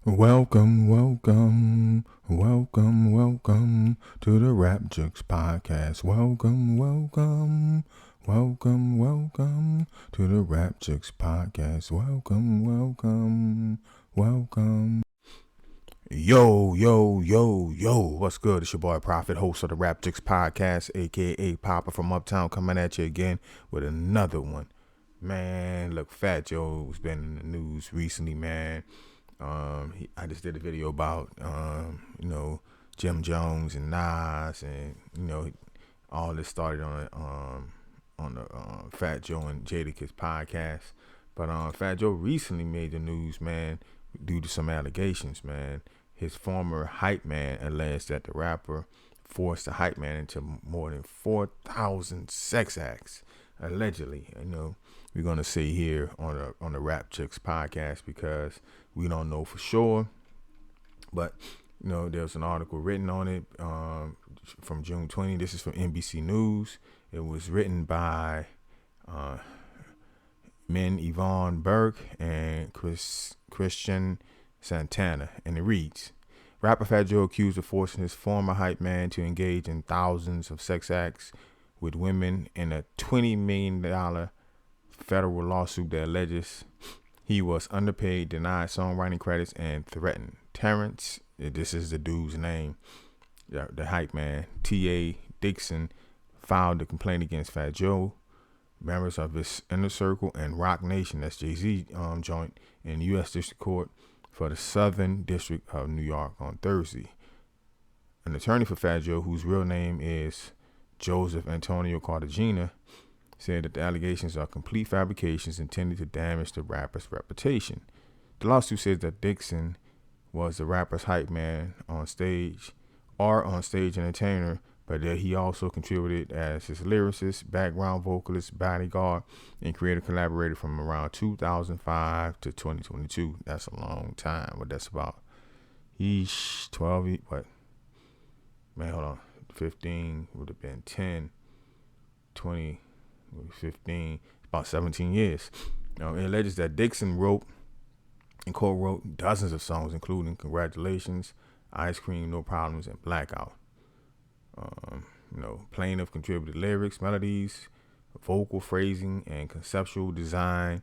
Welcome to the Rap Jux podcast. Welcome to the Rap Jux podcast. Welcome. Yo. What's good? It's your boy Prophet, host of the Rap Jux podcast, aka Papa from Uptown, coming at you again with another one. Man, look, Fat Joe's been in the news recently, man. I just did a video about, Jim Jones and Nas, and all this started on the Fat Joe and Jadakiss podcast. But Fat Joe recently made the news, man, due to some allegations, man. His former hype man alleged that the rapper forced the hype man into more than 4,000 sex acts, allegedly. We're gonna say here on the Rap Chicks podcast because we don't know for sure, but there's an article written on it from June 20. This is from NBC News. It was written by Min Yvonne Burke and Christian Santana, and it reads: Rapper Fat Joe accused of forcing his former hype man to engage in thousands of sex acts with women in a $20 million federal lawsuit that alleges he was underpaid, denied songwriting credits, and threatened. Terrence, this is the dude's name, the hype man, T.A. Dixon, filed a complaint against Fat Joe, members of his inner circle, and Rock Nation, that's Jay-Z joint, in the U.S. District Court for the Southern District of New York on Thursday. An attorney for Fat Joe, whose real name is Joseph Antonio Cartagena, said that the allegations are complete fabrications intended to damage the rapper's reputation. The lawsuit says that Dixon was the rapper's hype man on stage entertainer, but that he also contributed as his lyricist, background vocalist, bodyguard, and creative collaborator from around 2005 to 2022. That's a long time, but that's about 12, what? Man, hold on. 15 would have been 10, 20, 15, about 17 years. It alleges that Dixon wrote and co-wrote dozens of songs, including Congratulations, Ice Cream, No Problems, and Blackout. Plaintiff contributed lyrics, melodies, vocal phrasing, and conceptual design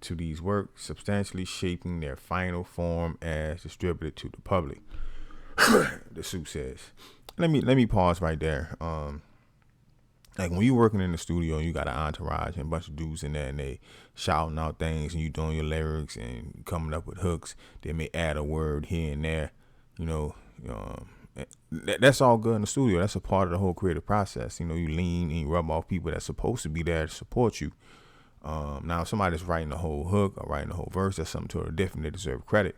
to these works, substantially shaping their final form as distributed to the public. The suit says. Let me pause right there. Like when you working in the studio and you got an entourage and a bunch of dudes in there and they shouting out things and you doing your lyrics and coming up with hooks, they may add a word here and there, that's all good in the studio. That's a part of the whole creative process. You lean and you rub off people that's supposed to be there to support you. Now if somebody's writing the whole hook or writing the whole verse, that's something totally different. They deserve credit.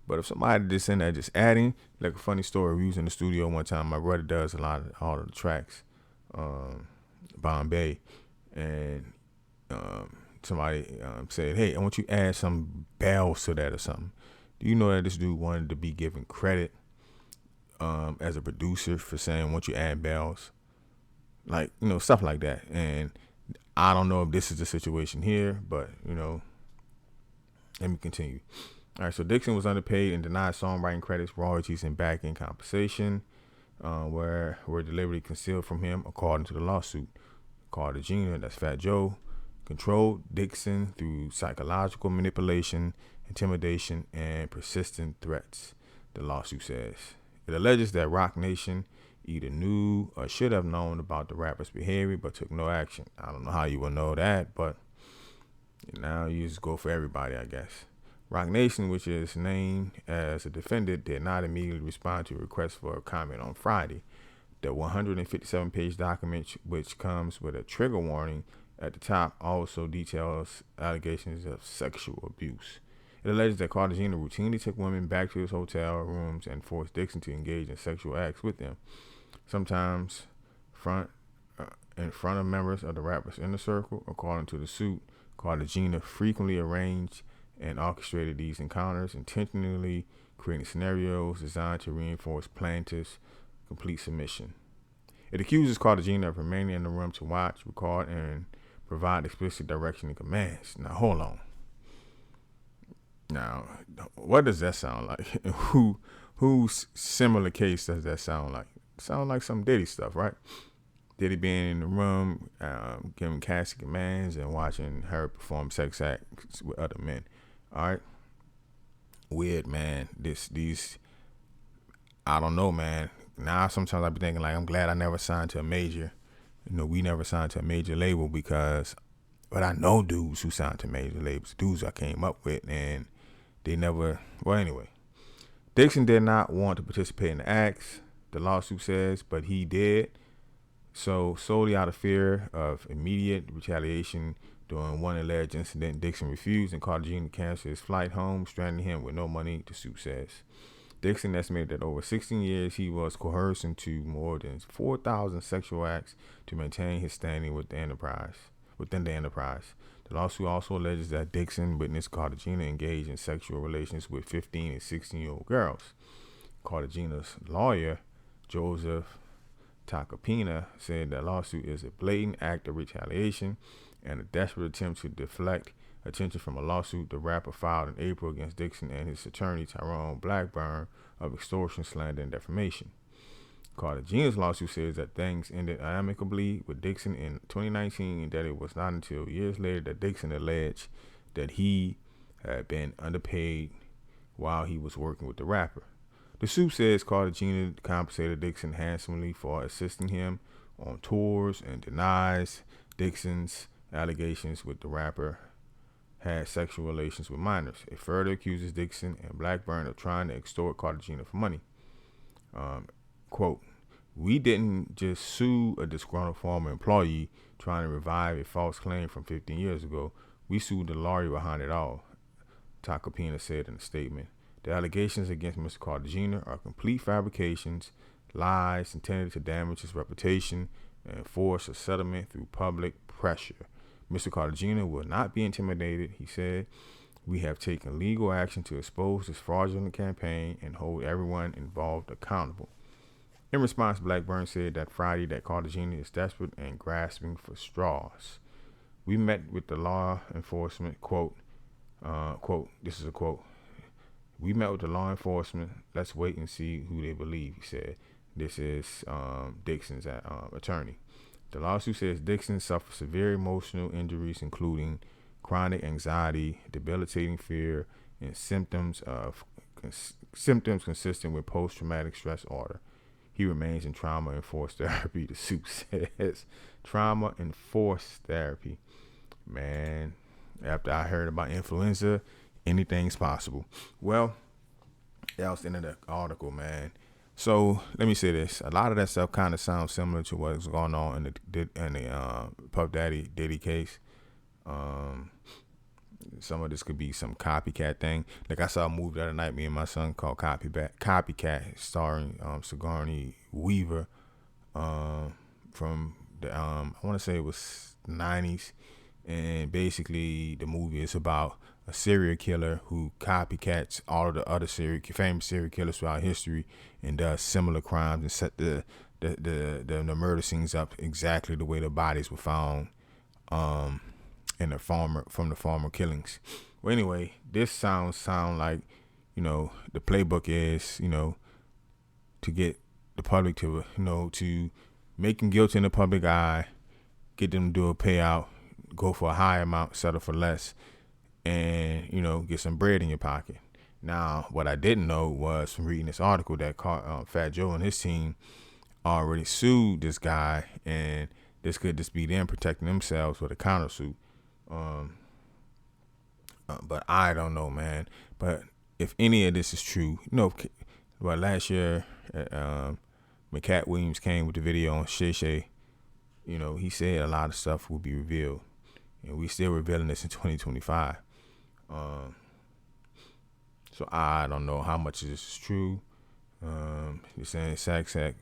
But if somebody just in there just adding, like a funny story, we was in the studio one time. My brother does all of the tracks. Bombay, and somebody said, hey, I want you to add some bells to that or something. Do you know that this dude wanted to be given credit as a producer for saying, want you to add bells? Like, stuff like that. And I don't know if this is the situation here, but, let me continue. All right, so Dixon was underpaid and denied songwriting credits, royalties, and back-end compensation, were deliberately concealed from him, according to the lawsuit. Cartagena, that's Fat Joe, controlled Dixon through psychological manipulation, intimidation, and persistent threats, the lawsuit says. It alleges that Rock Nation either knew or should have known about the rapper's behavior but took no action. I don't know how you will know that, but now you just go for everybody, I guess. Rock Nation, which is named as a defendant, did not immediately respond to a request for a comment on Friday. The 157-page document, which comes with a trigger warning at the top, also details allegations of sexual abuse. It alleges that Cartagena routinely took women back to his hotel rooms and forced Dixon to engage in sexual acts with them, sometimes in front of members of the rapper's inner circle. According to the suit, Cartagena frequently arranged and orchestrated these encounters, intentionally creating scenarios designed to reinforce plaintiff's complete submission. It accuses Cartagena of remaining in the room to watch, record, and provide explicit direction and commands. Now, hold on. Now, what does that sound like? Whose similar case does that sound like? Sound like some Diddy stuff, right? Diddy being in the room, giving casket commands and watching her perform sex acts with other men. All right, weird, man. These, I don't know, man. Now sometimes I be thinking like, I'm glad I never signed to a major. We never signed to a major label because, but I know dudes who signed to major labels, dudes I came up with, and they never. Well, anyway, Dixon did not want to participate in the acts, the lawsuit says, but he did. So, solely out of fear of immediate retaliation during one alleged incident, Dixon refused and Cartagena canceled his flight home, stranding him with no money, the suit says. Dixon estimated that over 16 years he was coerced into more than 4,000 sexual acts to maintain his standing within the enterprise. The lawsuit also alleges that Dixon witnessed Cartagena engage in sexual relations with 15 and 16-year-old girls. Cartagena's lawyer, Joseph Tacopina, said that lawsuit is a blatant act of retaliation and a desperate attempt to deflect attention from a lawsuit the rapper filed in April against Dixon and his attorney Tyrone Blackburn of extortion, slander, and defamation. Cartagena's lawsuit says that things ended amicably with Dixon in 2019 and that it was not until years later that Dixon alleged that he had been underpaid while he was working with the rapper. The suit says Cartagena compensated Dixon handsomely for assisting him on tours and denies Dixon's allegations with the rapper had sexual relations with minors. It further accuses Dixon and Blackburn of trying to extort Cartagena for money. Quote, "We didn't just sue a disgruntled former employee trying to revive a false claim from 15 years ago. We sued the lawyer behind it all," Tacopina said in a statement. The allegations against Mr. Cartagena are complete fabrications, lies intended to damage his reputation and force a settlement through public pressure. Mr. Cartagena will not be intimidated, he said. We have taken legal action to expose this fraudulent campaign and hold everyone involved accountable. In response, Blackburn said that Friday that Cartagena is desperate and grasping for straws. We met with the law enforcement, quote, this is a quote, "We met with the law enforcement. Let's wait and see who they believe," he said. This is Dixon's attorney. The lawsuit says Dixon suffered severe emotional injuries, including chronic anxiety, debilitating fear, and symptoms consistent with post-traumatic stress disorder. He remains in trauma-enforced therapy, the suit says. Trauma-enforced therapy. Man, after I heard about influenza, anything's possible. Well, that was the end of the article, man. So let me say this: a lot of that stuff kind of sounds similar to what's going on in the Puff Daddy Diddy case. Some of this could be some copycat thing. Like I saw a movie the other night, me and my son, called Copycat, starring Sigourney Weaver, from the I want to say it was 90s, and basically the movie is about a serial killer who copycats all of the other famous serial killers throughout history and does similar crimes and set the murder scenes up exactly the way the bodies were found in the former killings. Well, anyway, this sound like, the playbook is, to get the public to, to make them guilty in the public eye, get them to do a payout, go for a high amount, settle for less, and, get some bread in your pocket. Now, what I didn't know was from reading this article that Fat Joe and his team already sued this guy, and this could just be them protecting themselves with a countersuit. But I don't know, man. But if any of this is true, last year, when Cat Williams came with the video on Shay Shay, he said a lot of stuff will be revealed, and we still revealing this in 2025. So I don't know how much of this is true. You're saying sex act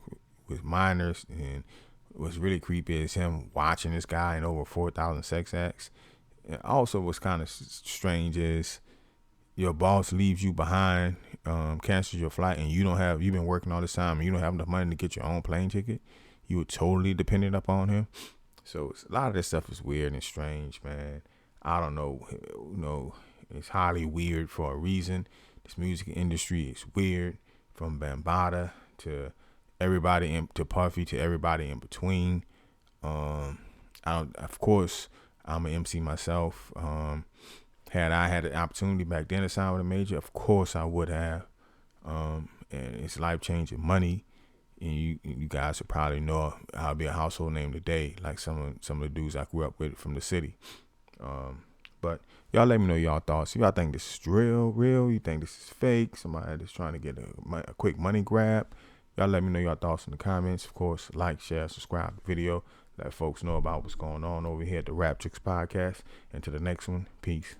with minors, and what's really creepy is him watching this guy in over 4,000 sex acts. And also, what's kind of strange is your boss leaves you behind, cancels your flight, and you've been working all this time, and you don't have enough money to get your own plane ticket. You were totally dependent upon him. So a lot of this stuff is weird and strange, man. I don't know. It's highly weird for a reason. This music industry is weird, from Bambaataa to to Puffy to everybody in between. Of course, I'm an MC myself. Had I had the opportunity back then to sign with a major, of course I would have. And it's life changing money. And you guys would probably know I'll be a household name today, like some of the dudes I grew up with from the city. But y'all let me know y'all thoughts. Y'all think this is real? You think this is fake? Somebody that's trying to get a quick money grab? Y'all let me know y'all thoughts in the comments. Of course, like, share, subscribe to the video. Let folks know about what's going on over here at the Rap Chicks Podcast. And to the next one, peace.